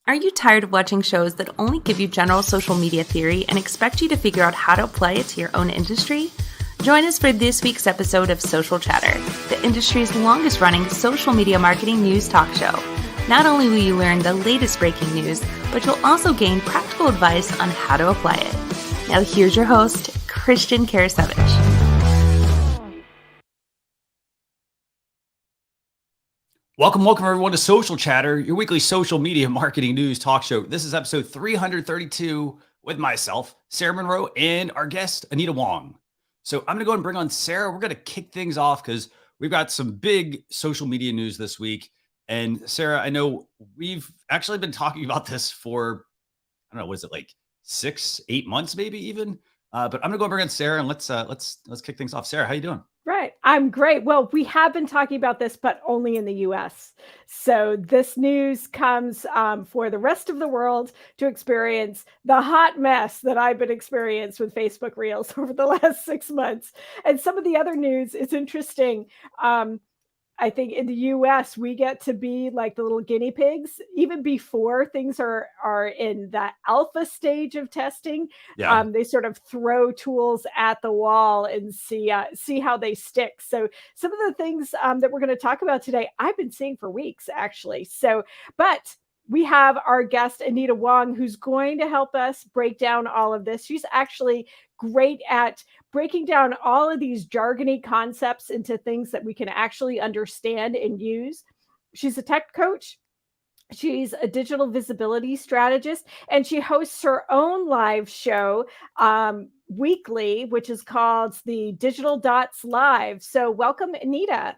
Are you tired of watching shows that only give you general social media theory and expect you to figure out how to apply it to your own industry? Join us for this week's episode of Social Chatter, the industry's longest running social media marketing news talk show. Not only will you learn the latest breaking news, but you'll also gain practical advice on how to apply it. Now here's your host, Christian Karasevich. Welcome everyone to Social Chatter, your weekly social media marketing news talk show. This is episode 332 with myself, Sarah Monroe, and our guest, Anita Wong. So I'm going to go and bring on Sarah. We're going to kick things off because we've got some big social media news this week. And Sarah, I know we've actually been talking about this for, I don't know, was it like 6-8 months, maybe even? But I'm going to go and bring on Sarah and let's kick things off. Sarah, how you doing? Right. I'm great. Well, we have been talking about this, but only in the US. So this news comes for the rest of the world to experience the hot mess that I've been experienced with Facebook Reels over the last 6 months. And some of the other news is interesting. I think in the US, we get to be like the little guinea pigs, even before things are in the alpha stage of testing. Yeah. They sort of throw tools at the wall and see how they stick. So some of the things that we're going to talk about today, I've been seeing for weeks, actually. But we have our guest, Anita Wong, who's going to help us break down all of this. She's actually great at breaking down all of these jargony concepts into things that we can actually understand and use. She's a tech coach. She's a digital visibility strategist, and she hosts her own live show weekly, which is called the Digital Dots Live. So welcome, Anita.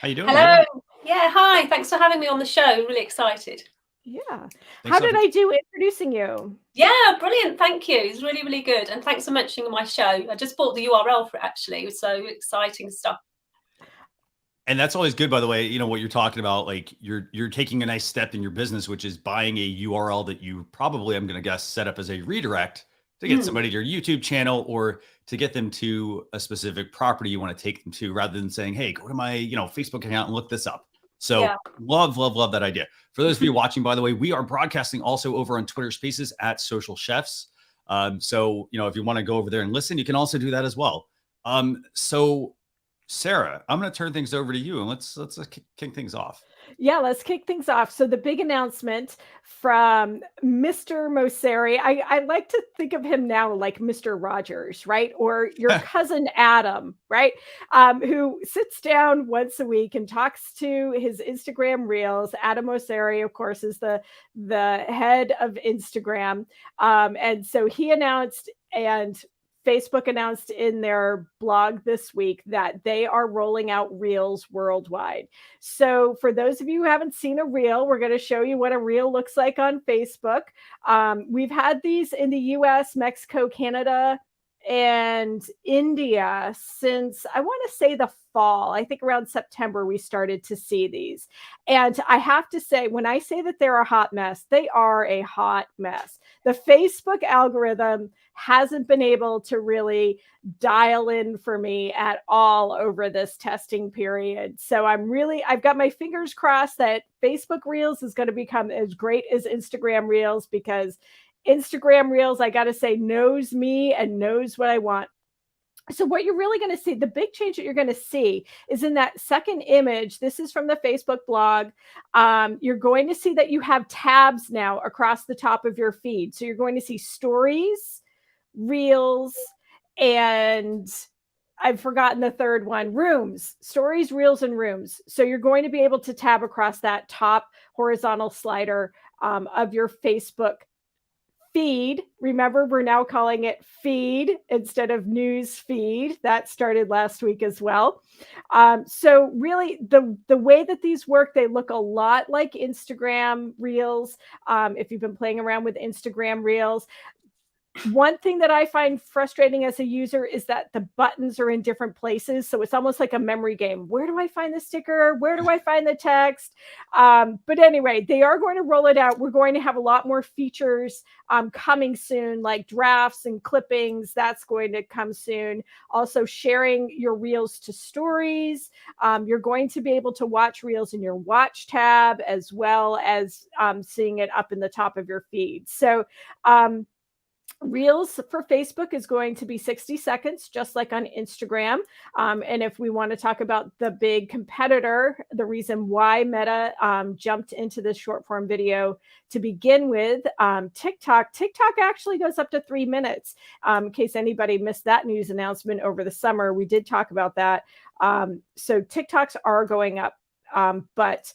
How you doing? Hello. Yeah, hi. Thanks for having me on the show. Really excited. Yeah. How did I do introducing you? Yeah, brilliant. Thank you. It's really, really good. And thanks for mentioning my show. I just bought the URL for it, actually. It was so exciting stuff. And that's always good, by the way, you know, what you're talking about, like you're taking a nice step in your business, which is buying a URL that you probably, I'm going to guess, set up as a redirect to get somebody to your YouTube channel or to get them to a specific property you want to take them to, rather than saying, hey, go to my, Facebook account and look this up. So love that idea. For those of you watching, by the way, we are broadcasting also over on Twitter Spaces at Social Chefs. So, if you want to go over there and listen, you can also do that as well. So Sarah, I'm going to turn things over to you and let's kick things off. Yeah, let's kick things off. So the big announcement from Mr. Mosseri, I like to think of him now like Mr. Rogers, right? Or your cousin Adam, right? Who sits down once a week and talks to his Instagram Reels. Adam Mosseri, of course, is the head of Instagram. And so he announced, and Facebook announced in their blog this week, that they are rolling out Reels worldwide. So for those of you who haven't seen a Reel, we're going to show you what a Reel looks like on Facebook. We've had these in the US, Mexico, Canada, and India since, I want to say, the fall. I think around September we started to see these. And I have to say, when I say that they're a hot mess, they are a hot mess. The Facebook algorithm hasn't been able to really dial in for me at all over this testing period. So I've got my fingers crossed that Facebook Reels is going to become as great as Instagram Reels, because Instagram Reels, I got to say, knows me and knows what I want. So what you're really going to see, the big change that you're going to see is in that second image. This is from the Facebook blog. You're going to see that you have tabs now across the top of your feed. So you're going to see stories, Reels, and I've forgotten the third one, rooms, stories, Reels, and rooms. So you're going to be able to tab across that top horizontal slider of your Facebook feed. Remember, we're now calling it feed instead of news feed. That started last week as well. So really, the way that these work, they look a lot like Instagram Reels. If you've been playing around with Instagram Reels, One thing that I find frustrating as a user is that the buttons are in different places. So it's almost like a memory game. Where do I find the sticker? Where do I find the text? But anyway, they are going to roll it out. We're going to have a lot more features coming soon, like drafts and clippings. That's going to come soon. Also, sharing your reels to stories. You're going to be able to watch reels in your watch tab, as well as seeing it up in the top of your feed. So Reels for Facebook is going to be 60 seconds, just like on Instagram. And if we want to talk about the big competitor, the reason why Meta jumped into this short form video to begin with, TikTok actually goes up to 3 minutes. In case anybody missed that news announcement over the summer, we did talk about that. So TikToks are going up, but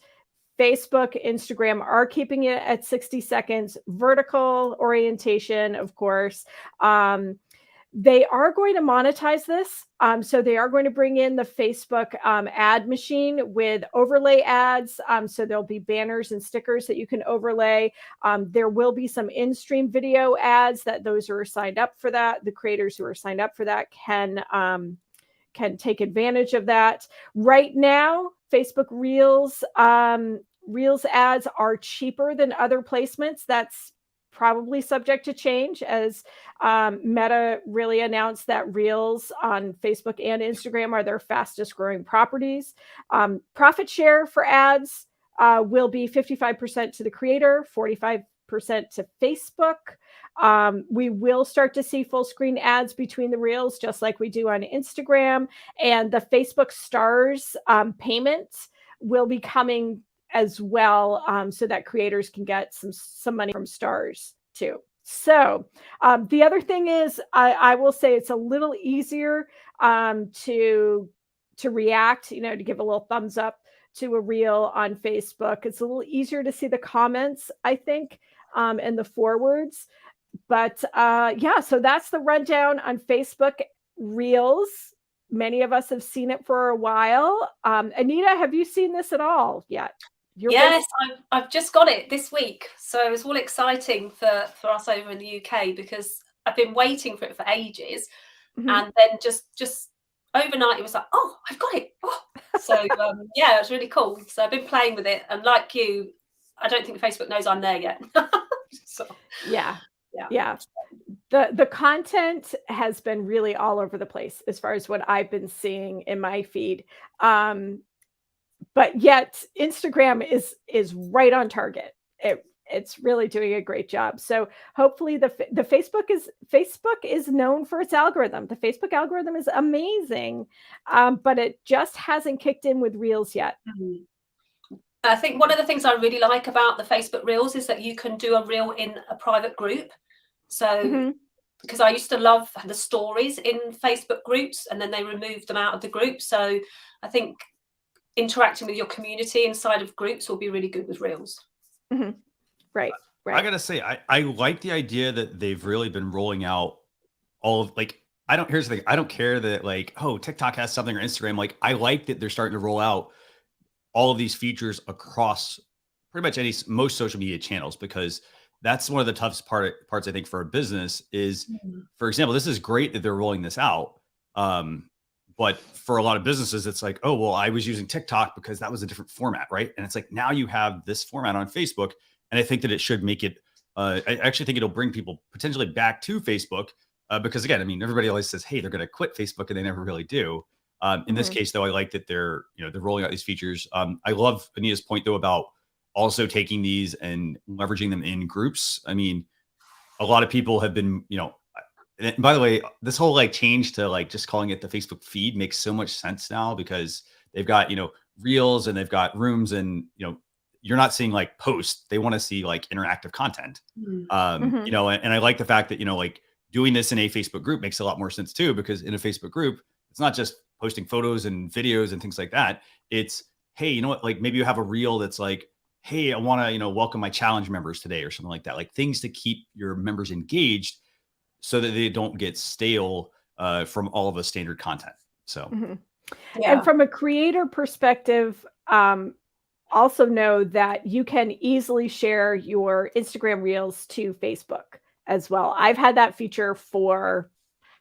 Facebook, Instagram are keeping it at 60 seconds, vertical orientation, of course. They are going to monetize this. So they are going to bring in the Facebook ad machine with overlay ads. So there'll be banners and stickers that you can overlay. There will be some in-stream video ads that those who are signed up for that, the creators who are signed up for that can take advantage of that. Right now, Facebook Reels ads are cheaper than other placements. That's probably subject to change, as Meta really announced that Reels on Facebook and Instagram are their fastest growing properties. Profit share for ads will be 55% to the creator, 45% to Facebook. We will start to see full screen ads between the reels, just like we do on Instagram. And the Facebook stars payment will be coming as well, so that creators can get some money from stars too. So the other thing is, I will say it's a little easier to react, to give a little thumbs up to a reel on Facebook. It's a little easier to see the comments, I think, and the forwards. But yeah, so that's the rundown on Facebook Reels. Many of us have seen it for a while. Anita, have you seen this at all yet? Yes, I've just got it this week. So it's all exciting for us over in the UK, because I've been waiting for it for ages. Mm-hmm. And then just overnight, it was like, oh, I've got it. Oh. So yeah, it was really cool. So I've been playing with it. And like you, I don't think Facebook knows I'm there yet. So, yeah. The content has been really all over the place as far as what I've been seeing in my feed. But yet Instagram is right on target. It's really doing a great job. So hopefully the Facebook is known for its algorithm. The Facebook algorithm is amazing, but it just hasn't kicked in with Reels yet. Mm-hmm. I think one of the things I really like about the Facebook Reels is that you can do a reel in a private group. So because I used to love the stories in Facebook groups, and then they removed them out of the group. So I think interacting with your community inside of groups will be really good with Reels. Mm-hmm. Right. I gotta say, I like the idea that they've really been rolling out all of, like, here's the thing. I don't care that, like, oh, TikTok has something, or Instagram. Like, I like that they're starting to roll out all of these features across pretty much most social media channels, because that's one of the toughest parts, I think, for a business is, for example, this is great that they're rolling this out. But for a lot of businesses, it's like, oh, well, I was using TikTok because that was a different format, right? And it's like, now you have this format on Facebook. And I think that it should make it, I actually think it'll bring people potentially back to Facebook, because again, I mean, everybody always says, hey, they're going to quit Facebook, and they never really do. In this case, though, I like that they're rolling out these features. I love Anita's point, though, about also taking these and leveraging them in groups. I mean, a lot of people have been, and by the way, this whole change to just calling it the Facebook feed makes so much sense now, because they've got, reels, and they've got rooms, and, you're not seeing posts. They want to see interactive content. And I like the fact that, doing this in a Facebook group makes a lot more sense too, because in a Facebook group, it's not just posting photos and videos and things like that. It's, hey, you know what? Maybe you have a reel that's like, hey, I want to, welcome my challenge members today, or something like that. Things to keep your members engaged so that they don't get stale from all of the standard content. So, And from a creator perspective, also know that you can easily share your Instagram reels to Facebook as well. I've had that feature for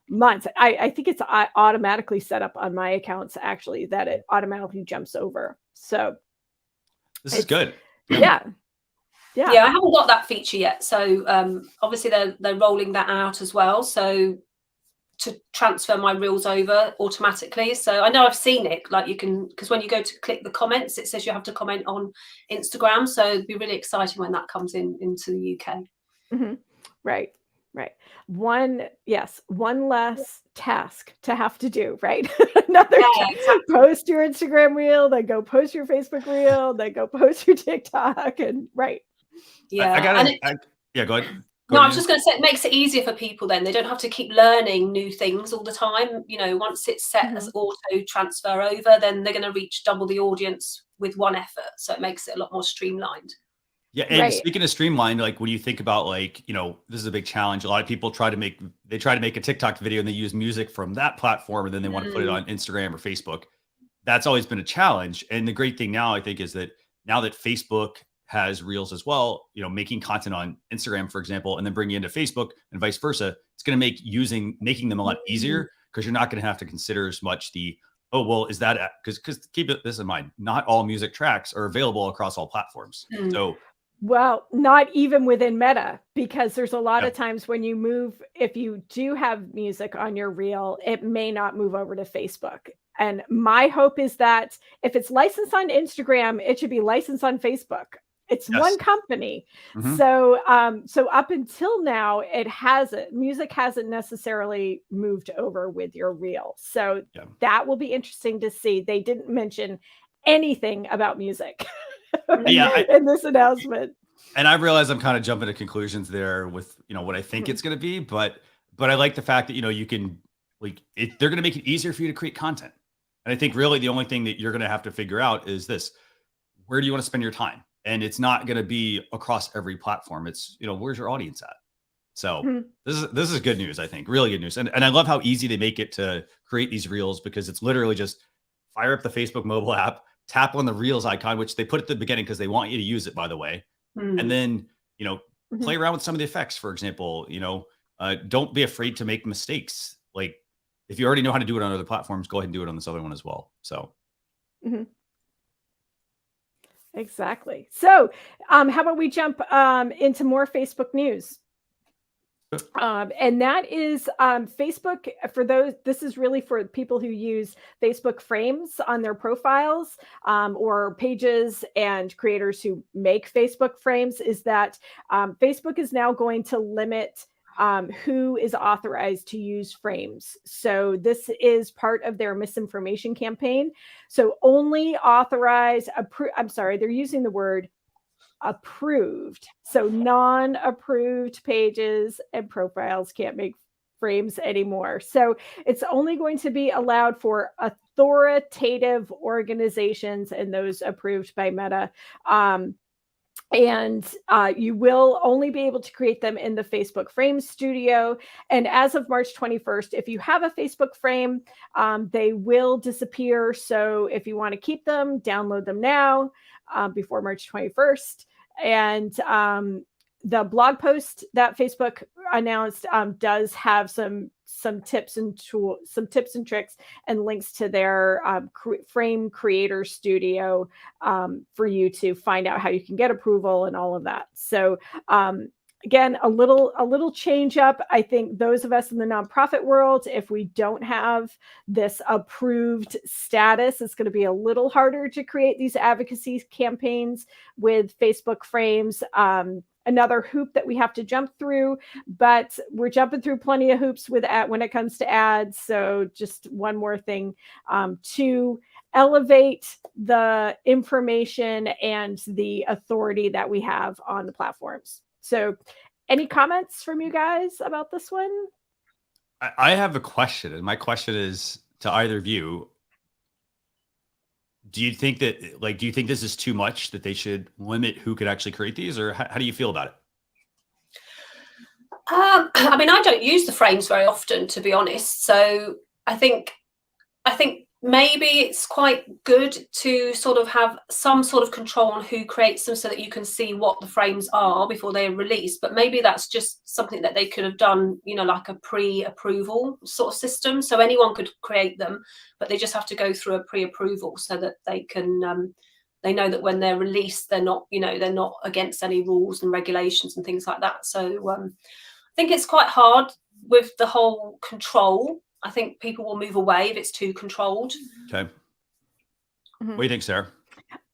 months. I think it's automatically set up on my accounts, actually, that it automatically jumps over. So this is good. Yeah. I haven't got that feature yet. So obviously they're rolling that out as well. So to transfer my reels over automatically. So I know I've seen it, like you can, because when you go to click the comments, it says you have to comment on Instagram. So it'd be really exciting when that comes into the UK. Mm-hmm. Right. One less task to have to do, right? Exactly. Post your Instagram reel, then go post your Facebook reel, then go post your TikTok, and right. Yeah. Go ahead. No, I was just going to say, it makes it easier for people then. They don't have to keep learning new things all the time. You know, once it's set as auto transfer over, then they're going to reach double the audience with one effort. So it makes it a lot more streamlined. Yeah. And speaking of streamlined, like when you think about like, you know, this is a big challenge. A lot of people try to make a TikTok video and they use music from that platform and then they want to put it on Instagram or Facebook. That's always been a challenge. And the great thing now, I think, is that now that Facebook has reels as well, you know, making content on Instagram, for example, and then bringing it into Facebook and vice versa, it's going to make making them a lot easier because you're not going to have to consider as much is that because keep this in mind, not all music tracks are available across all platforms. So, well, not even within Meta, because there's a lot of times when you move, if you do have music on your reel, it may not move over to Facebook. And my hope is that if it's licensed on Instagram, it should be licensed on Facebook. It's one company. So up until now, music hasn't necessarily moved over with your reel. So that will be interesting to see. They didn't mention anything about music in this announcement. And I realize I'm kind of jumping to conclusions there with, you know, what I think it's going to be, but I like the fact that, you know, you can they're going to make it easier for you to create content. And I think really the only thing that you're going to have to figure out is this: where do you want to spend your time? And it's not going to be across every platform. It's, you know, where's your audience at? So this is good news, I think, really good news. And I love how easy they make it to create these reels, because it's literally just fire up the Facebook mobile app, tap on the reels icon, which they put at the beginning because they want you to use it, by the way. And then, you know, play around with some of the effects, for example. You know, don't be afraid to make mistakes. Like if you already know how to do it on other platforms, go ahead and do it on this other one as well. So. Exactly. So how about we jump into more Facebook news? And that is Facebook, for those, this is really for people who use Facebook frames on their profiles or pages, and creators who make Facebook frames, is that Facebook is now going to limit who is authorized to use frames. So this is part of their misinformation campaign. So only authorized, they're using the word approved. So non-approved pages and profiles can't make frames anymore. So it's only going to be allowed for authoritative organizations and those approved by Meta. And you will only be able to create them in the Facebook Frame Studio. And as of March 21st, if you have a Facebook frame, they will disappear. So if you want to keep them, download them now before March 21st. And the blog post that Facebook announced does have some tips and tricks and links to their frame creator studio for you to find out how you can get approval and all of that. So again, a little change up. I think those of us in the nonprofit world, if we don't have this approved status, it's going to be a little harder to create these advocacy campaigns with Facebook frames. Another hoop that we have to jump through, but we're jumping through plenty of hoops when it comes to ads. So just one more thing to elevate the information and the authority that we have on the platforms. So any comments from you guys about this one? I have a question, and my question is to either of you. Do you think this is too much, that they should limit who could actually create these, or how do you feel about it? I mean, I don't use the frames very often, to be honest. So I think maybe it's quite good to sort of have some sort of control on who creates them so that you can see what the frames are before they're released. But maybe that's just something that they could have done, like a pre-approval sort of system. So anyone could create them, but they just have to go through a pre-approval so that they can, they know that when they're released, they're not against any rules and regulations and things like that. So I think it's quite hard with the whole control. I think people will move away if it's too controlled. Okay. What do you think, Sarah?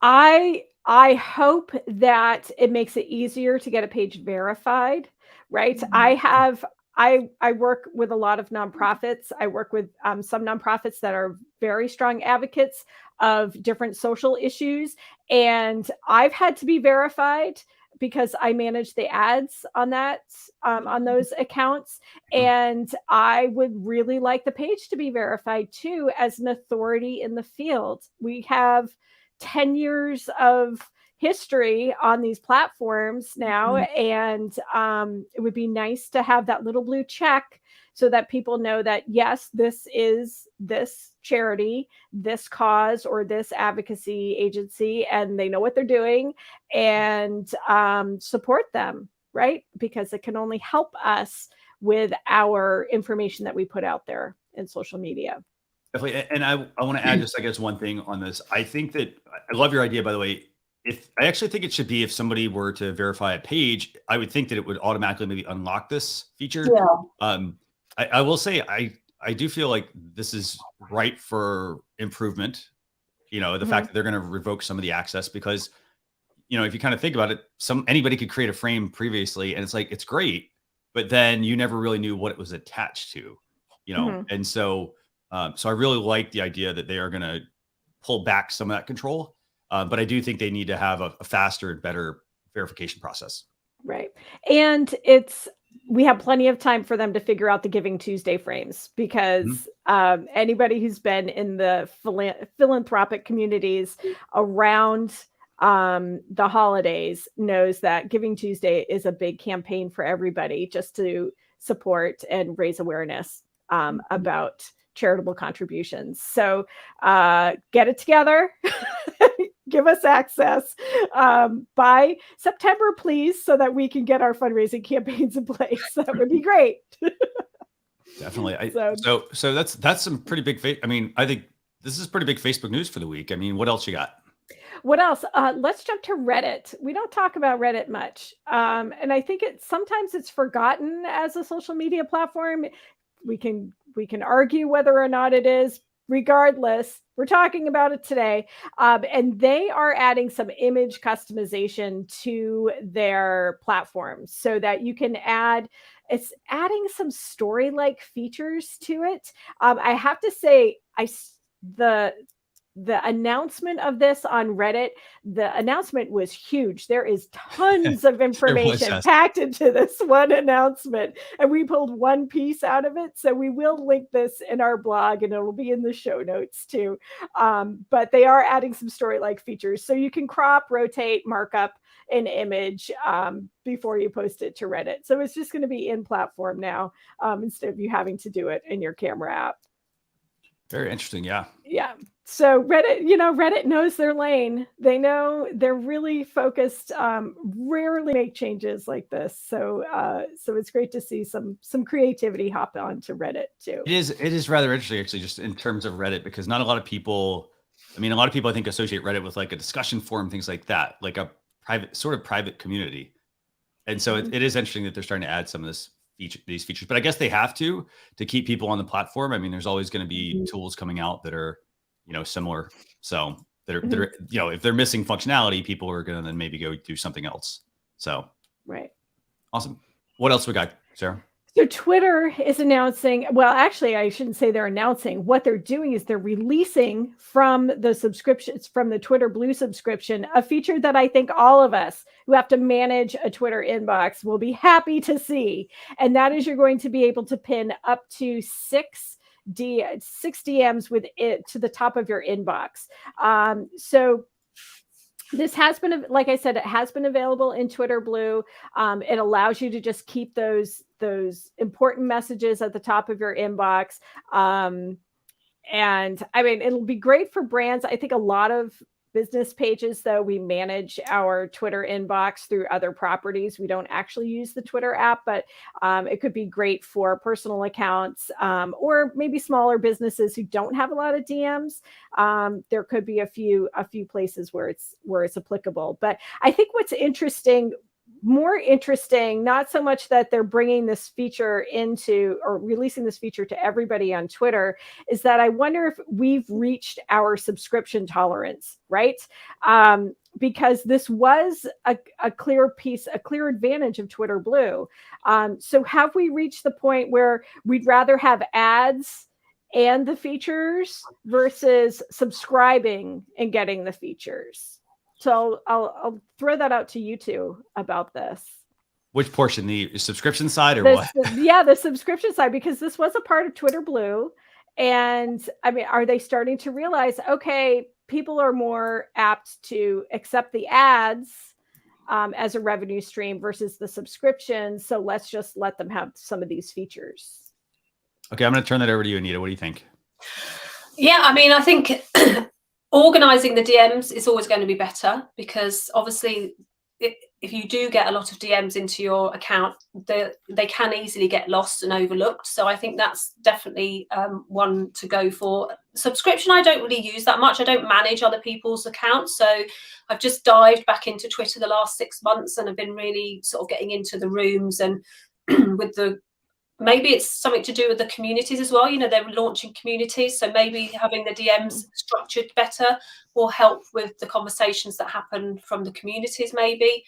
I hope that it makes it easier to get a page verified, right? I work with a lot of nonprofits. I work with some nonprofits that are very strong advocates of different social issues. And I've had to be verified because I manage the ads on that, on those accounts. And I would really like the page to be verified too, as an authority in the field. We have 10 years of history on these platforms now. And it would be nice to have that little blue check so that people know that, yes, this is this charity, this cause, or this advocacy agency, and they know what they're doing, and support them, right? Because it can only help us with our information that we put out there in social media. Definitely. And I want to add just, I guess, one thing on this. I think that I love your idea, by the way. I actually think it should be, if somebody were to verify a page, I would think that it would automatically maybe unlock this feature. Yeah. I will say, I do feel like this is ripe for improvement. The fact that they're going to revoke some of the access, because, if you kind of think about it, anybody could create a frame previously, and it's like, it's great, but then you never really knew what it was attached to, and so I really like the idea that they are going to pull back some of that control. But I do think they need to have a faster and better verification process. Right. And we have plenty of time for them to figure out the Giving Tuesday frames, because anybody who's been in the philanthropic communities around the holidays knows that Giving Tuesday is a big campaign for everybody, just to support and raise awareness about charitable contributions. So get it together. Give us access by September, please, so that we can get our fundraising campaigns in place. That would be great. Definitely. So that's some pretty big. I think this is pretty big Facebook news for the week. What else you got? What else? Let's jump to Reddit. We don't talk about Reddit much, and I think sometimes it's forgotten as a social media platform. We can argue whether or not it is. Regardless, we're talking about it today. And they are adding some image customization to their platform so that you can it's adding some story-like features to it. I have to say, the announcement of this on Reddit, the announcement was huge. There is tons of information packed into this one announcement, and we pulled one piece out of it. So we will link this in our blog, and it will be in the show notes too. But they are adding some story-like features. So you can crop, rotate, mark up an image before you post it to Reddit. So it's just going to be in platform now, instead of you having to do it in your camera app. Very interesting. Yeah. Yeah. So Reddit knows their lane. They know they're really focused, rarely make changes like this. So it's great to see some creativity hop onto Reddit too. It is rather interesting, actually, just in terms of Reddit, because not a lot of people, a lot of people I think associate Reddit with like a discussion forum, things like that, like a private community. And so it is interesting that they're starting to add some of these features, but I guess they have to keep people on the platform. There's always going to be tools coming out that are, similar. So that are, if they're missing functionality, people are going to then maybe go do something else. So, right. Awesome. What else we got, Sarah? So Twitter is announcing, well, actually, I shouldn't say they're announcing. What they're doing is they're releasing from the subscriptions, from the Twitter Blue subscription, a feature that I think all of us who have to manage a Twitter inbox will be happy to see. And that is, you're going to be able to pin up to 6 DMs with it to the top of your inbox. So this has been, like I said, it has been available in Twitter Blue. It allows you to just keep those important messages at the top of your inbox. And I mean, it'll be great for brands. I think a lot of business pages, though, we manage our Twitter inbox through other properties. We don't actually use the Twitter app, but it could be great for personal accounts or maybe smaller businesses who don't have a lot of DMs. There could be a few places where it's applicable. But I think what's more interesting, not so much that they're bringing this feature into or releasing this feature to everybody on Twitter, is that I wonder if we've reached our subscription tolerance, right? Because this was a clear advantage of Twitter Blue. So have we reached the point where we'd rather have ads and the features versus subscribing and getting the features? So I'll throw that out to you two about this. Which portion, the subscription side or what? Yeah, the subscription side, because this was a part of Twitter Blue. And I mean, are they starting to realize, okay, people are more apt to accept the ads as a revenue stream versus the subscription. So let's just let them have some of these features. Okay, I'm going to turn that over to you, Anita. What do you think? Yeah, I mean, I think organizing the DMs is always going to be better, because obviously if you do get a lot of DMs into your account, they can easily get lost and overlooked. So I think that's definitely one to go for. Subscription, I don't really use that much. I don't manage other people's accounts. So I've just dived back into Twitter the last 6 months, and I've been really sort of getting into the rooms and with maybe it's something to do with the communities as well. You know, they're launching communities. So maybe having the DMs structured better will help with the conversations that happen from the communities maybe.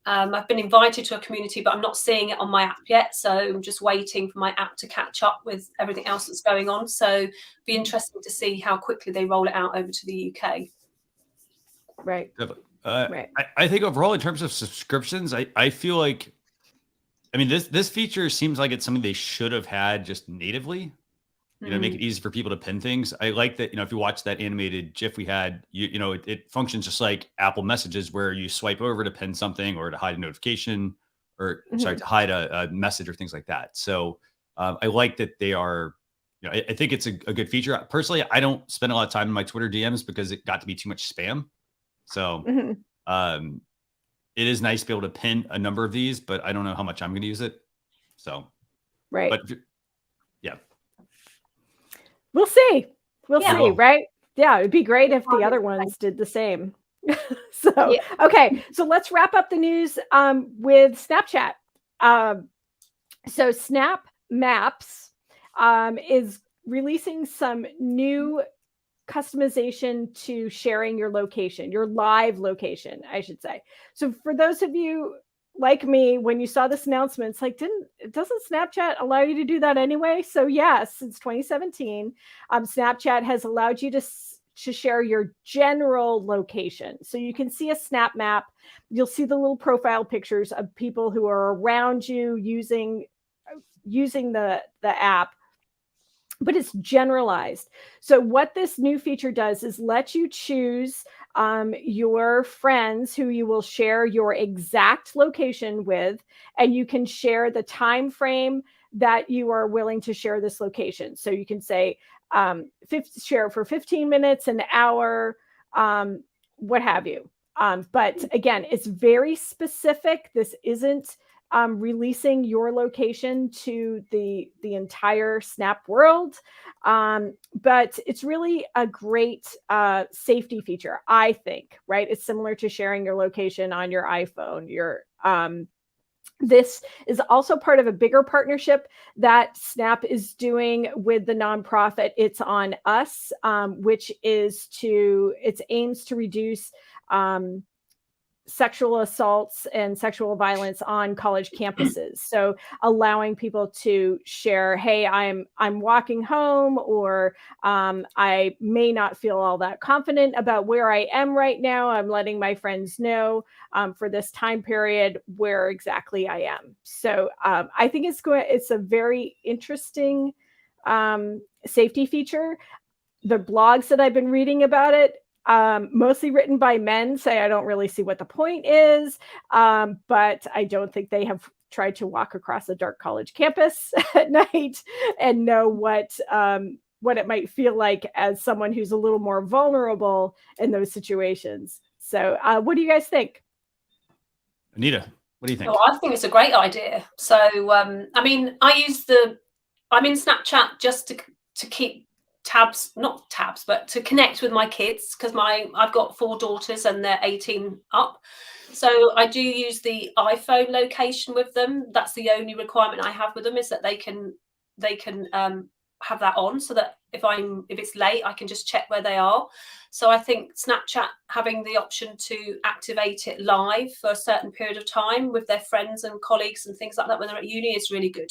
I've been invited to a community, but I'm not seeing it on my app yet. So I'm just waiting for my app to catch up with everything else that's going on. So be interesting to see how quickly they roll it out over to the UK. Right. Right. I think overall, in terms of subscriptions, I feel like, I mean, this feature seems like it's something they should have had just natively, you know, make it easy for people to pin things. I like that, you know, if you watch that animated GIF we had, you know, it functions just like Apple Messages, where you swipe over to pin something or to hide a notification or sorry, to hide a message or things like that. So I like that they are, you know, I think it's a good feature. Personally, I don't spend a lot of time in my Twitter DMs because it got to be too much spam. So it is nice to be able to pin a number of these, but I don't know how much I'm going to use it. So, right. But yeah. We'll see. We'll see, right? Yeah, it'd be great if the other ones did the same. So, okay. So let's wrap up the news with Snapchat. So Snap Maps is releasing some new customization to sharing your location, your live location, I should say. So for those of you like me, when you saw this announcement, it's like, doesn't Snapchat allow you to do that anyway? So yes, since 2017, Snapchat has allowed you to share your general location. So you can see a Snap Map. You'll see the little profile pictures of people who are around you using the app, but it's generalized. So what this new feature does is let you choose your friends who you will share your exact location with, and you can share the time frame that you are willing to share this location. So you can say share for 15 minutes, an hour, what have you. But again, it's very specific. This isn't releasing your location to the entire Snap world. But it's really a great safety feature, I think, right? It's similar to sharing your location on your iPhone. This is also part of a bigger partnership that Snap is doing with the nonprofit It's On Us, which it aims to reduce sexual assaults and sexual violence on college campuses. So allowing people to share, hey, I'm walking home, or I may not feel all that confident about where I am right now. I'm letting my friends know for this time period where exactly I am. So I think it's a very interesting safety feature. The blogs that I've been reading about it, mostly written by men, say I don't really see what the point is, but I don't think they have tried to walk across a dark college campus at night and know what what it might feel like as someone who's a little more vulnerable in those situations. So what do you guys think? Anita, what do you think? Oh, I think it's a great idea. So, I mean, I'm in Snapchat just to keep not tabs, but to connect with my kids, because I've got 4 daughters and they're 18 up. So I do use the iPhone location with them. That's the only requirement I have with them, is that they can have that on, so that if it's late, I can just check where they are. So I think Snapchat having the option to activate it live for a certain period of time with their friends and colleagues and things like that when they're at uni is really good.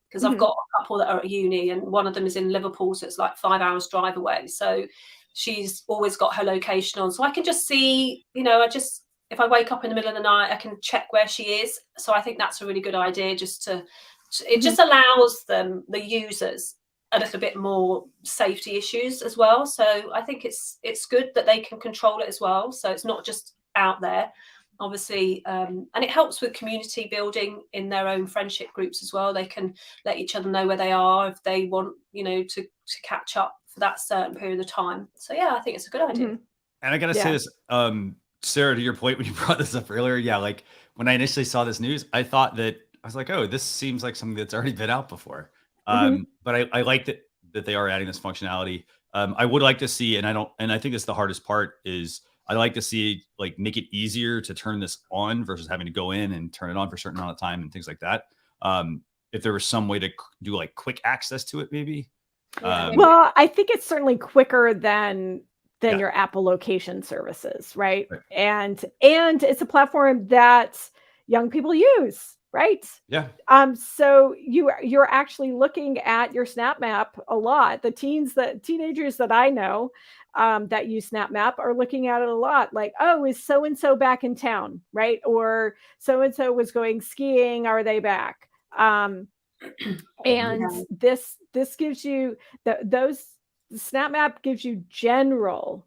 Because I've got a couple that are at uni, and one of them is in Liverpool, so it's like 5 hours drive away. So she's always got her location on. So I can just see, if I wake up in the middle of the night, I can check where she is. So I think that's a really good idea, it just allows the users a little bit more safety issues as well. So I think it's good that they can control it as well. So it's not just out there, obviously, and it helps with community building in their own friendship groups as well. They can let each other know where they are if they want, to catch up for that certain period of time. So yeah, I think it's a good idea. And I gotta say this, Sarah, to your point when you brought this up earlier, like when I initially saw this news, I thought that I was like, oh, this seems like something that's already been out before. But I like that they are adding this functionality. I would like to see, and I think it's the hardest part, is I like to see, like, make it easier to turn this on versus having to go in and turn it on for a certain amount of time and things like that. If there was some way to do like quick access to it, maybe. Well, I think it's certainly quicker than your Apple location services, right? And it's a platform that young people use, right? Yeah. So you're actually looking at your Snap Map a lot. The teenagers that I know that use Snap Map are looking at it a lot. Like, oh, is so and so back in town, right? Or so and so was going skiing. Are they back? And this gives you those. Snap Map gives you general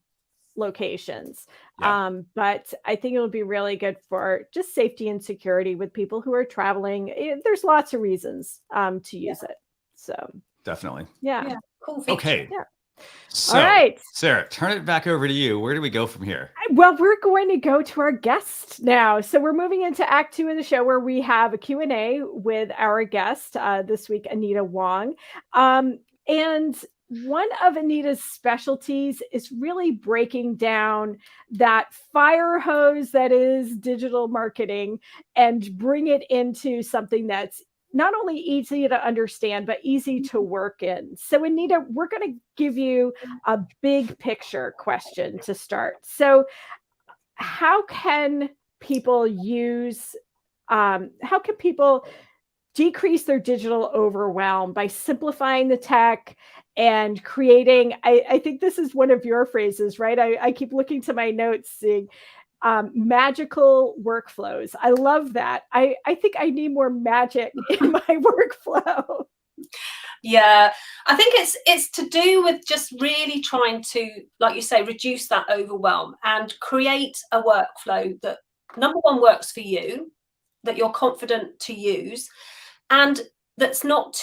locations. But I think it'll be really good for just safety and security with people who are traveling. There's lots of reasons to use it. So definitely. Yeah. Cool feature. Okay. Yeah. So, all right, Sarah, turn it back over to you. Where do we go from here? Well, we're going to go to our guest now. So we're moving into Act 2 of the show, where we have a Q&A with our guest this week, Anita Wong. And one of Anita's specialties is really breaking down that fire hose that is digital marketing and bring it into something that's not only easy to understand, but easy to work in. So Anita, we're going to give you a big picture question to start. So how can people decrease their digital overwhelm by simplifying the tech and creating, I think this is one of your phrases, right? I keep looking to my notes, seeing magical workflows. I love that. I think I need more magic in my workflow. Yeah, I think it's to do with just really trying to, like you say, reduce that overwhelm and create a workflow that, number one, works for you, that you're confident to use, and it's not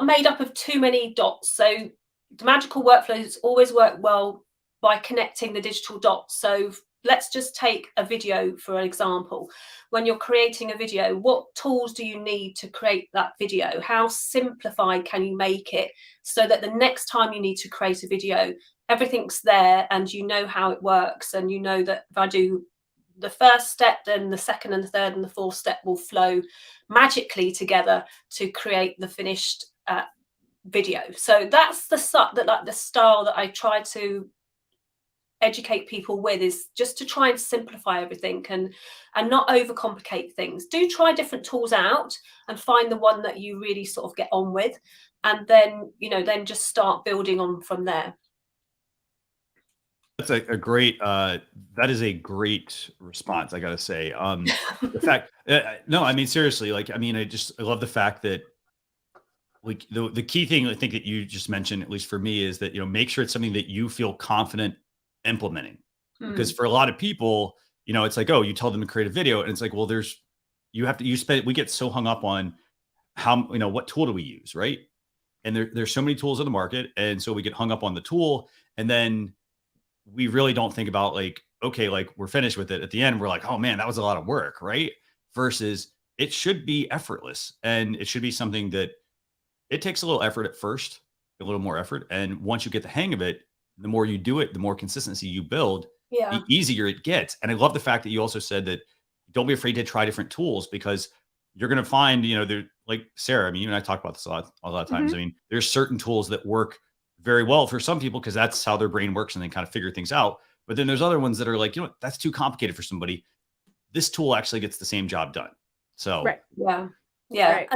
made up of too many dots. So the magical workflows always work well by connecting the digital dots. So let's just take a video for an example. When you're creating a video, what tools do you need to create that video? How simplified can you make it so that the next time you need to create a video, everything's there and you know how it works, and you know that if I do the first step, then the second and the third and the fourth step will flow magically together to create the finished video. So that's the style that I try to educate people with, is just to try and simplify everything and not overcomplicate things. Do try different tools out and find the one that you really sort of get on with, and then just start building on from there. That's a great that is a great response, I gotta say. The fact no, I mean, seriously, I love the fact that, like, the key thing I think that you just mentioned, at least for me, is that make sure it's something that you feel confident implementing. Because for a lot of people, it's like, oh, you tell them to create a video, and it's like, well, we get so hung up on how, what tool do we use, right? and there's so many tools in the market. And so we get hung up on the tool, and then we really don't think about like, okay, like we're finished with it. At the end, we're like, oh man, that was a lot of work, right? Versus it should be effortless, and it should be something that it takes a little effort at first, a little more effort. And once you get the hang of it, the more you do it, the more consistency you build, the easier it gets. And I love the fact that you also said that don't be afraid to try different tools, because you're going to find, there, like Sarah, I mean, you and I talk about this a lot of times. I mean, there's certain tools that work very well for some people because that's how their brain works and they kind of figure things out. But then there's other ones that are like, that's too complicated for somebody. This tool actually gets the same job done. So, right. Yeah. Right.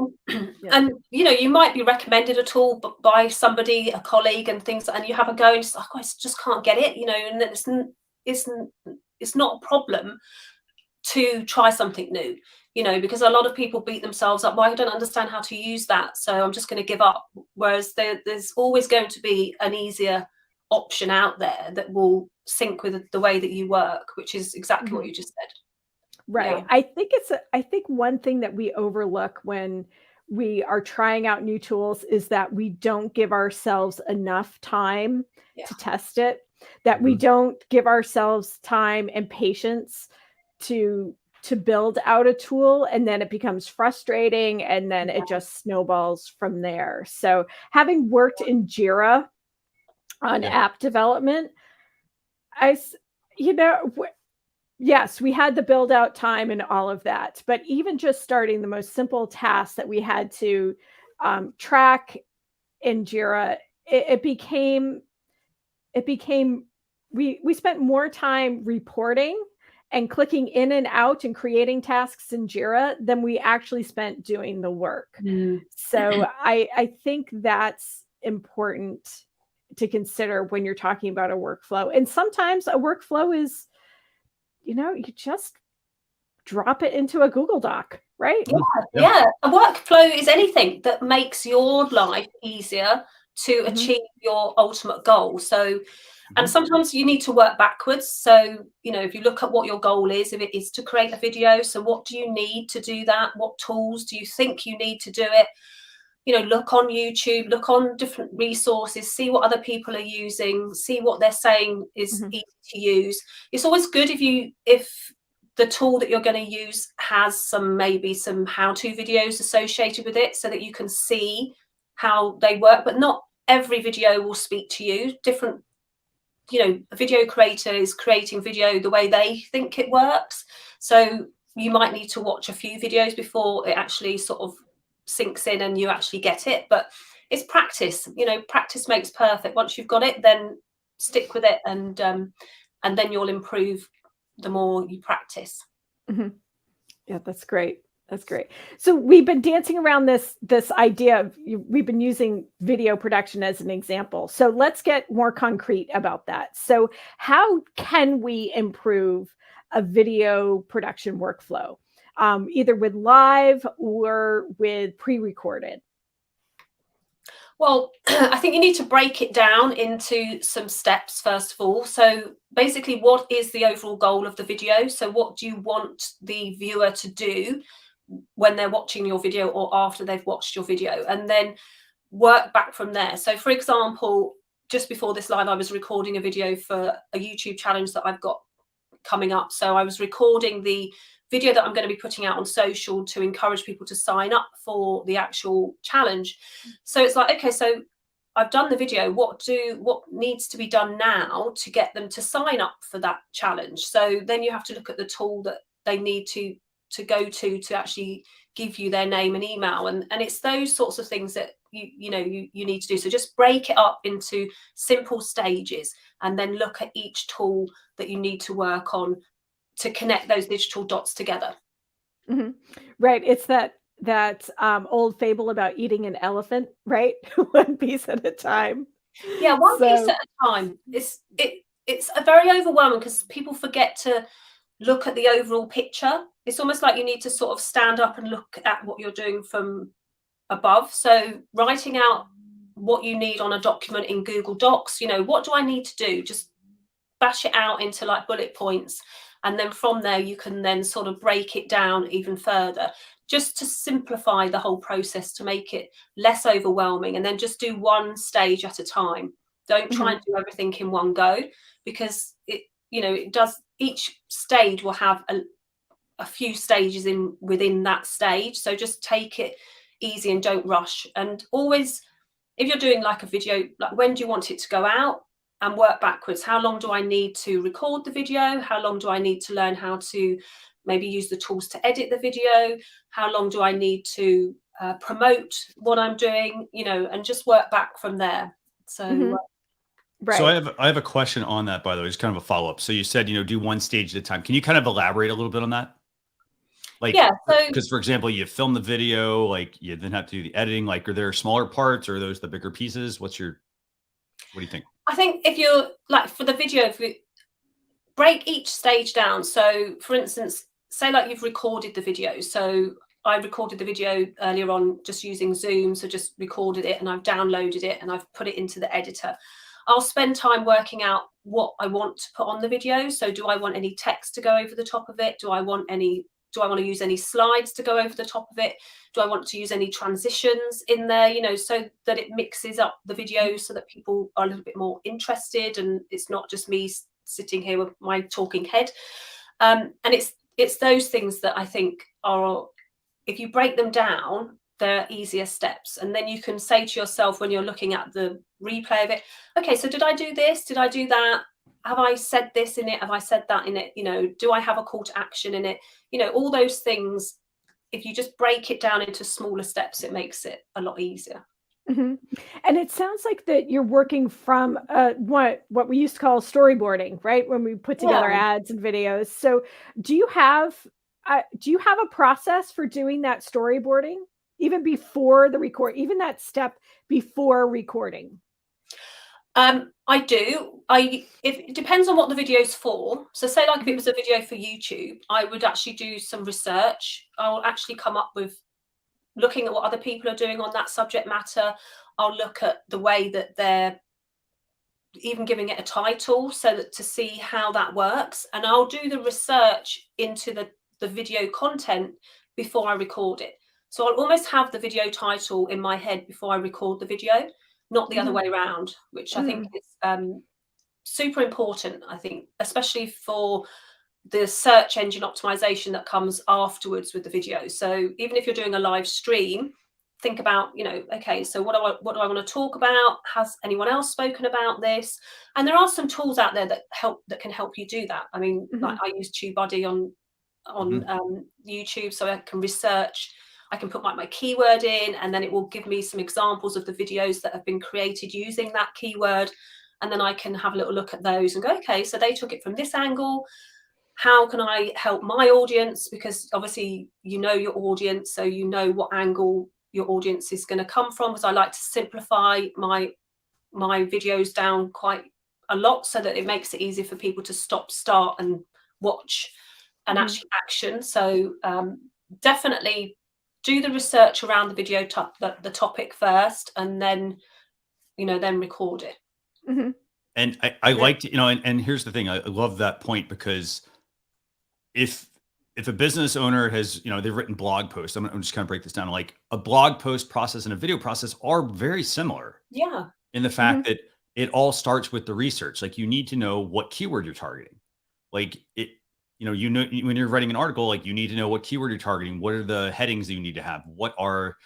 And you might be recommended a tool by somebody, a colleague and things, and you have a go and just, I just can't get it, and it's not a problem to try something new, because a lot of people beat themselves up. Well, I don't understand how to use that, so I'm just going to give up. Whereas there's always going to be an easier option out there that will sync with the way that you work, which is exactly what you just said. Right. Yeah. I think one thing that we overlook when we are trying out new tools is that we don't give ourselves enough time to test it, that we don't give ourselves time and patience to build out a tool, and then it becomes frustrating, and then it just snowballs from there. So having worked in Jira on app development, yes, we had the build out time and all of that, but even just starting the most simple tasks that we had to track in Jira, it became we spent more time reporting and clicking in and out and creating tasks in Jira than we actually spent doing the work. So I think that's important to consider when you're talking about a workflow. And sometimes a workflow is, you just drop it into a Google Doc, right? Yeah. A workflow is anything that makes your life easier to achieve your ultimate goal. So, and sometimes you need to work backwards. So, if you look at what your goal is, if it is to create a video, so what do you need to do that? What tools do you think you need to do it? Look on YouTube, look on different resources, see what other people are using, see what they're saying is easy to use. It's always good if the tool that you're going to use has maybe some how-to videos associated with it, so that you can see how they work. But not every video will speak to you. Different, a video creator is creating video the way they think it works. So you might need to watch a few videos before it actually sort of sinks in and you actually get it. But it's practice. Practice makes perfect. Once you've got it, then stick with it, and then you'll improve the more you practice. Yeah, that's great. That's great. So we've been dancing around this idea of, we've been using video production as an example. So let's get more concrete about that. So how can we improve a video production workflow, either with live or with pre-recorded? Well, I think you need to break it down into some steps, first of all. So basically, what is the overall goal of the video? So what do you want the viewer to do when they're watching your video or after they've watched your video? And then work back from there. So for example, just before this live, I was recording a video for a YouTube challenge that I've got coming up. So I was recording the video that I'm going to be putting out on social to encourage people to sign up for the actual challenge. So it's like, okay, so I've done the video. What needs to be done now to get them to sign up for that challenge? So then you have to look at the tool that they need to go to actually give you their name and email, and it's those sorts of things that you need to do. So just break it up into simple stages, and then look at each tool that you need to work on to connect those digital dots together. Right. It's that old fable about eating an elephant, right? One piece at a time. Yeah, one piece at a time. It's a very overwhelming because people forget to look at the overall picture. It's almost like you need to sort of stand up and look at what you're doing from above. So writing out what you need on a document in Google Docs, what do I need to do? Just bash it out into like bullet points. And then from there, you can then sort of break it down even further. just to simplify the whole process, to make it less overwhelming, and then just do one stage at a time. Don't try and do everything in one go, because it does, each stage will have a few stages within that stage. So just take it easy and don't rush. And always, if you're doing like a video, like, when do you want it to go out, and work backwards. How long do I need to record the video? How long do I need to learn how to maybe use the tools to edit the video? How long do I need to promote what I'm doing? And just work back from there. So right. So I have a question on that, by the way. It's kind of a follow-up. So you said, do one stage at a time. Can you kind of elaborate a little bit on that? Like, yeah, because for example, you film the video, like you then have to do the editing. Like, are there smaller parts, or are those the bigger pieces? What do you think? I think if you're like, for the video, if we break each stage down. So for instance, say like you've recorded the video. So I recorded the video earlier on just using Zoom. So just recorded it, and I've downloaded it, and I've put it into the editor. I'll spend time working out what I want to put on the video. So do I want any text to go over the top of it? Do I want to use any slides to go over the top of it? Do I want to use any transitions in there, so that it mixes up the video, so that people are a little bit more interested, and it's not just me sitting here with my talking head. And it's those things that I think are, if you break them down, they're easier steps. And then you can say to yourself, when you're looking at the replay of it, okay, so did I do this? Did I do that? Have I said this in it? Have I said that in it? Do I have a call to action in it? All those things, if you just break it down into smaller steps, it makes it a lot easier. And it sounds like that you're working from what we used to call storyboarding, right? When we put together ads and videos. So do you have a process for doing that storyboarding, even before the record, even that step before recording? I do. It depends on what the video's for. So say like if it was a video for YouTube, I would actually do some research. I'll actually come up with looking at what other people are doing on that subject matter. I'll look at the way that they're even giving it a title, so that to see how that works. And I'll do the research into the video content before I record it. So I'll almost have the video title in my head before I record the video, not the other way around, which I think is super important, I think, especially for the search engine optimization that comes afterwards with the video. So even if you're doing a live stream, think about, okay, so what do I want to talk about? Has anyone else spoken about this? And there are some tools out there that can help you do that. I mean, like I use TubeBuddy on YouTube, so I can research. I can put my keyword in, and then it will give me some examples of the videos that have been created using that keyword. And then I can have a little look at those and go, okay, so they took it from this angle. How can I help my audience? Because obviously, your audience, so what angle your audience is going to come from. Because I like to simplify my videos down quite a lot, so that it makes it easier for people to stop, start, and watch and actually action. So definitely do the research around the video, the topic first, and then record it. And I like to, and here's the thing. I love that point, because if a business owner has, they've written blog posts, I'm just kind of break this down. Like, a blog post process and a video process are very similar. Yeah. In the fact that it all starts with the research. Like, you need to know what keyword you're targeting. Like when you're writing an article, like, you need to know what keyword you're targeting. What are the headings that you need to have? What are,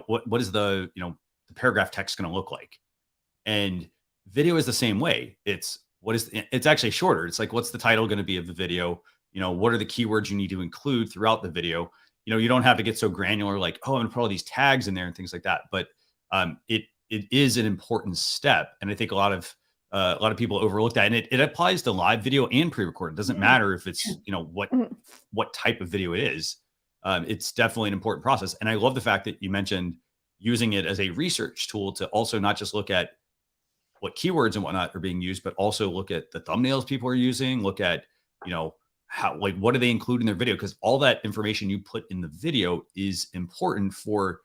what is the paragraph text going to look like? And video is the same way. It's actually shorter. It's like, what's the title going to be of the video? What are the keywords you need to include throughout the video? You don't have to get so granular, like, oh, I'm gonna put all these tags in there and things like that. But it is an important step. And I think a lot of people overlook that. And it applies to live video and pre-recorded. It doesn't matter if it's, what type of video it is. It's definitely an important process. And I love the fact that you mentioned using it as a research tool to also not just look at what keywords and whatnot are being used, but also look at the thumbnails people are using, look at, how, like, what do they include in their video? Because all that information you put in the video is important for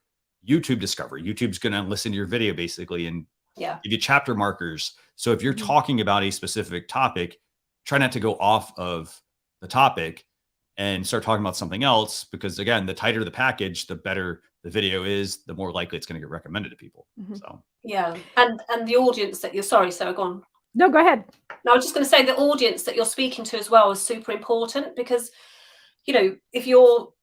YouTube discovery. YouTube's going to listen to your video basically and give you chapter markers. So if you're talking about a specific topic, try not to go off of the topic and start talking about something else, because again, the tighter the package, the better the video is, the more likely it's going to get recommended to people. So yeah, and the audience that you're, sorry, Sarah, go on. No, go ahead. No, I was just going to say the audience that you're speaking to as well is super important, because, you know, if your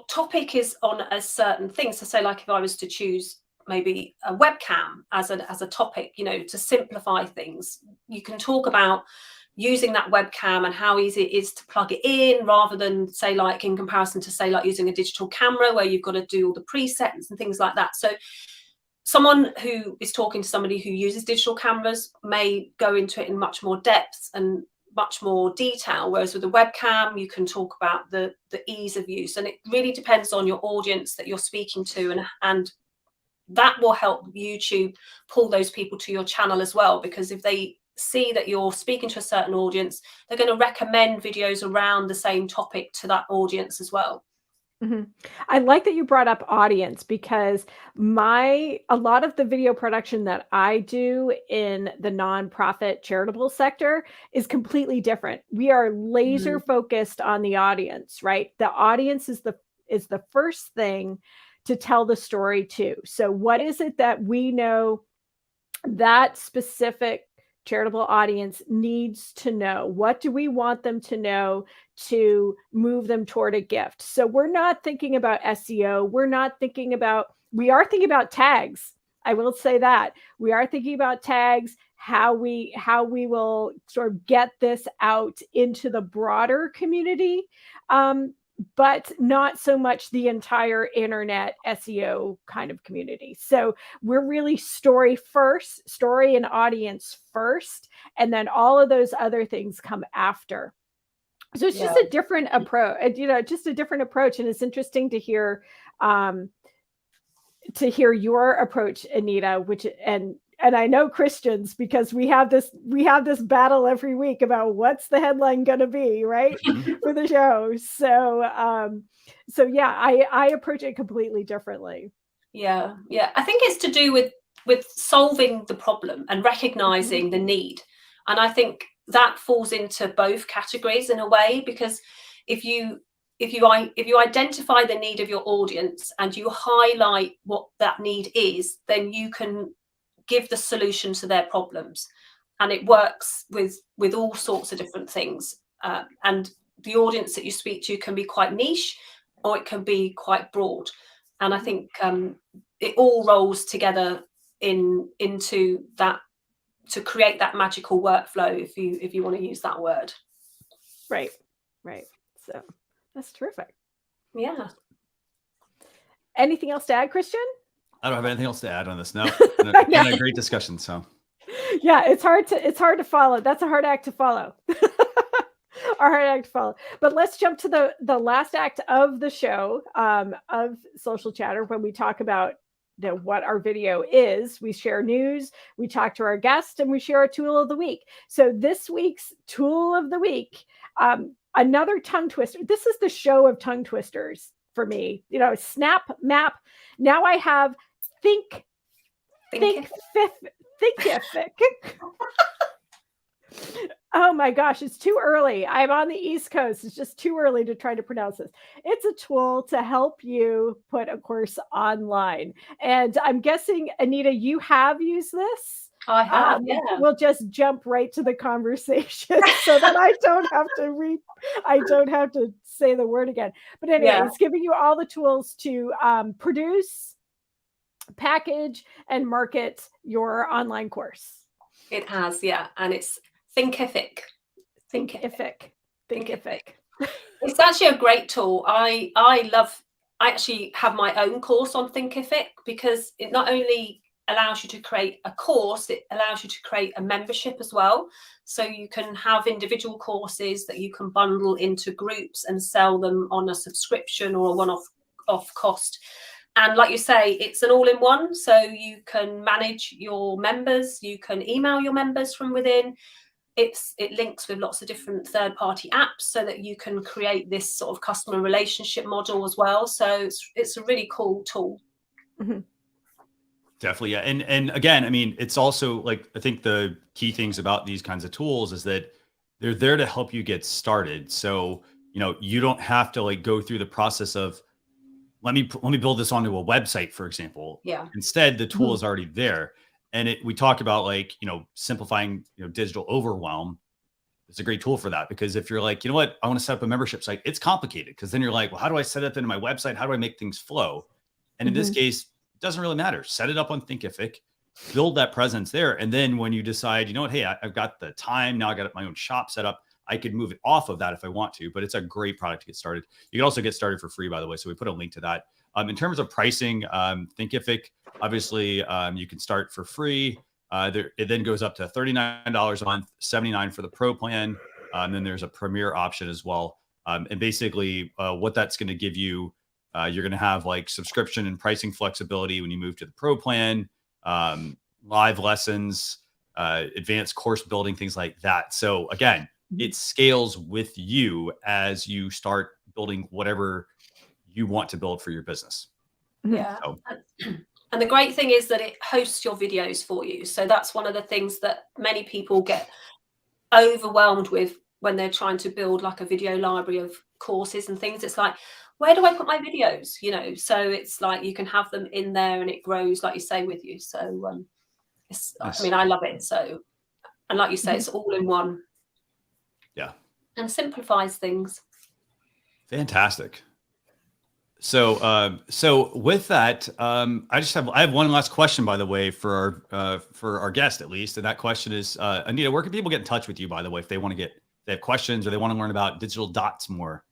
topic is on a certain thing, so say like if I was to choose maybe a webcam as a topic, you know, to simplify things, you can talk about using that webcam and how easy it is to plug it in, rather than say like in comparison to say like using a digital camera where you've got to do all the presets and things like that. So someone who is talking to somebody who uses digital cameras may go into it in much more depth and much more detail, whereas with a webcam you can talk about the ease of use, and it really depends on your audience that you're speaking to, and that will help YouTube pull those people to your channel as well, because if they see that you're speaking to a certain audience, they're going to recommend videos around the same topic to that audience as well. I like that you brought up audience, because a lot of the video production that I do in the nonprofit charitable sector is completely different. We are laser focused on the audience, right? The audience is the first thing to tell the story to. So what is it that we know that specific charitable audience needs to know? What do we want them to know to move them toward a gift? So we're not thinking about SEO. We are thinking about tags. I will say that we are thinking about tags, how we will sort of get this out into the broader community, but not so much the entire internet SEO kind of community. So we're really story and audience first, and then all of those other things come after. So it's just a different approach, just a different approach. And it's interesting to hear your approach, Anita, and I know Christians, because we have this battle every week about what's the headline going to be, right, for the show. So yeah, I approach it completely differently. Yeah. I think it's to do with solving the problem and recognizing the need, and I think that falls into both categories in a way, because if you identify the need of your audience and you highlight what that need is, then you can give the solution to their problems, and it works with all sorts of different things, and the audience that you speak to can be quite niche or it can be quite broad, and I think it all rolls together into that to create that magical workflow, if you want to use that word. Right. So that's terrific. Yeah. Anything else to add, Christian? I don't have anything else to add on this. No, a great discussion. So yeah, it's hard to follow. That's a hard act to follow. But let's jump to the last act of the show, of Social Chatter, when we talk about what our video is. We share news, we talk to our guest, and we share a tool of the week. So this week's tool of the week, another tongue twister. This is the show of tongue twisters for me. Snap, map. Now I have Thinkific. Oh my gosh, it's too early. I'm on the East Coast. It's just too early to try to pronounce this. It's a tool to help you put a course online. And I'm guessing, Anita, you have used this? I have, yeah. We'll just jump right to the conversation so that I don't have to say the word again. But anyway, It's giving you all the tools to produce, package, and market your online course. It has, yeah. And it's Thinkific. It's actually a great tool. I actually have my own course on Thinkific, because it not only allows you to create a course, it allows you to create a membership as well. So you can have individual courses that you can bundle into groups and sell them on a subscription or a one-off cost. And like you say, it's an all-in-one. So you can manage your members, you can email your members from within. It links with lots of different third-party apps so that you can create this sort of customer relationship model as well. So it's a really cool tool. Mm-hmm. Definitely. Yeah. And again, I mean, it's also like, I think the key things about these kinds of tools is that they're there to help you get started. So, you don't have to like go through the process of let me build this onto a website, for example. Yeah. Instead, the tool is already there. And we talk about like, simplifying, digital overwhelm. It's a great tool for that, because if you're like, you know what, I want to set up a membership site, it's complicated, because then you're like, well, how do I set it up into my website? How do I make things flow? And in this case, it doesn't really matter. Set it up on Thinkific, build that presence there. And then when you decide, you know what, hey, I've got the time now, I got my own shop set up, I could move it off of that if I want to, but it's a great product to get started. You can also get started for free, by the way. So we put a link to that. In terms of pricing, Thinkific, obviously you can start for free. It then goes up to $39 a month, $79 for the pro plan. And then there's a premier option as well. And basically what that's going to give you, you're going to have like subscription and pricing flexibility when you move to the pro plan, live lessons, advanced course building, things like that. So again, it scales with you as you start building whatever you want to build for your business. Yeah. So. And the great thing is that it hosts your videos for you. So that's one of the things that many people get overwhelmed with when they're trying to build like a video library of courses and things. It's like, where do I put my videos? So it's like you can have them in there and it grows, like you say, with you. So nice. I mean, I love it. So, and like you say, it's all in one. Yeah. And simplifies things. Fantastic. So, with that, I have one last question, by the way, for our guest at least, and that question is, Anita, where can people get in touch with you, by the way, if they have questions or they want to learn about digital dots more?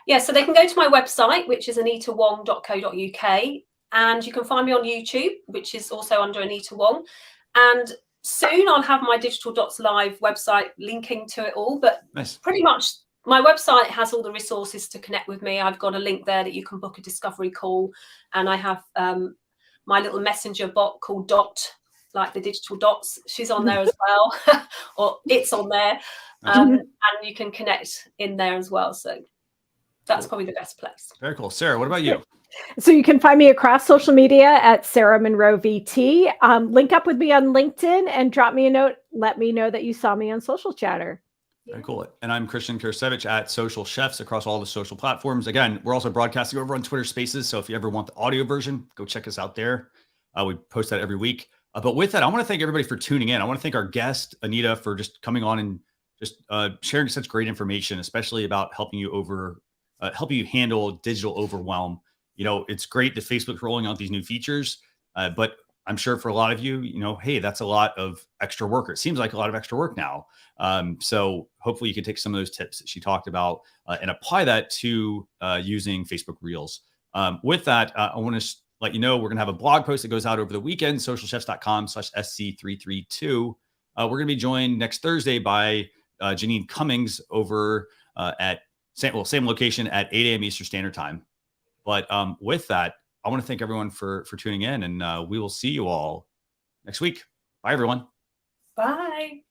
Yeah, so they can go to my website, which is anitawong.co.uk, and you can find me on YouTube, which is also under Anita Wong. And soon I'll have my Digital Dots Live website linking to it all, but nice. Pretty much my website has all the resources to connect with me. I've got a link there that you can book a discovery call, and I have my little messenger bot called Dot, like the digital dots. She's on there as well, or it's on there, and you can connect in there as well. So that's probably the best place. Very cool. Sarah, what about you? So you can find me across social media at Sarah Monroe VT. Link up with me on LinkedIn and drop me a note. Let me know that you saw me on Social Chatter. Very cool. And I'm Christian Kirsevich at Social Chefs across all the social platforms. Again, we're also broadcasting over on Twitter Spaces. So if you ever want the audio version, go check us out there. We post that every week. But with that, I want to thank everybody for tuning in. I want to thank our guest, Anita, for just coming on and just sharing such great information, especially about helping you handle digital overwhelm. It's great that Facebook's rolling out these new features, but I'm sure for a lot of you, hey, that's a lot of extra work. It seems like a lot of extra work now. So hopefully you can take some of those tips that she talked about and apply that to using Facebook Reels. With that, I want to let you know, we're going to have a blog post that goes out over the weekend, socialchefs.com/SC332. We're going to be joined next Thursday by Janine Cummings over at same location at 8 a.m. Eastern Standard Time. But with that, I want to thank everyone for tuning in, and we will see you all next week. Bye, everyone. Bye.